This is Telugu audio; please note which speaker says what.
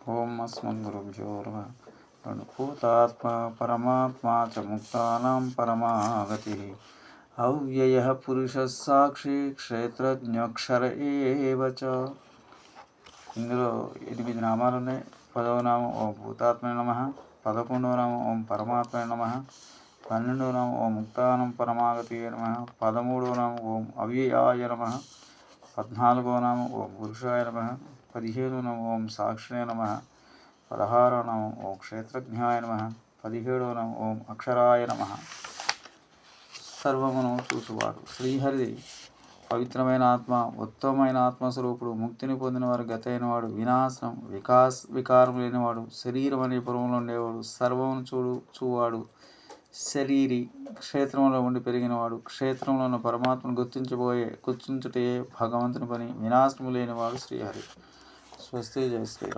Speaker 1: ఓం అస్మద్గురుభ్యో నమః. భూతాత్మా పరమాత్మా చ ముక్తానాం పరమాగతి. అవ్యయః పురుషः సాక్షి క్షేత్రజ్ఞక్షర ఏవ చ. ఇందులో 8 నామాలు ఉన్నాయి. 10వ నామం ఓం భూతాత్మనే నమః, 11వ నామం ఓం పరమాత్మనే నమః, 12వ నామం ఓం ముక్తానం పరమాగతియే నమః, 13వ నామం ఓం అవ్యయాయ నమః, 14వ నామం ఓం పురుషాయ నమః, 15వ నామం ఓం సాక్షిణే నమః, 16వ నామం ఓం క్షేత్రజ్ఞాయ నమః, 17వ నామం ఓం అక్షరాయ నమః. సర్వమును చూసువాడు శ్రీహరి పవిత్రమైన ఆత్మ, ఉత్తమమైన ఆత్మస్వరూపుడు, ముక్తిని పొందిన వారు గతైనవాడు, వినాశనం వికారం లేనివాడు, శరీరం అనే పురములో ఉండేవాడు, సర్వమును చూవాడు, శరీరి, క్షేత్రంలో ఉండి పెరిగినవాడు, క్షేత్రంలో ఉన్న పరమాత్మను గుర్తించుటే భగవంతుని పని, వినాశము లేనివాడు శ్రీహరి. స్వస్తి. జయ శ్రీరామ్.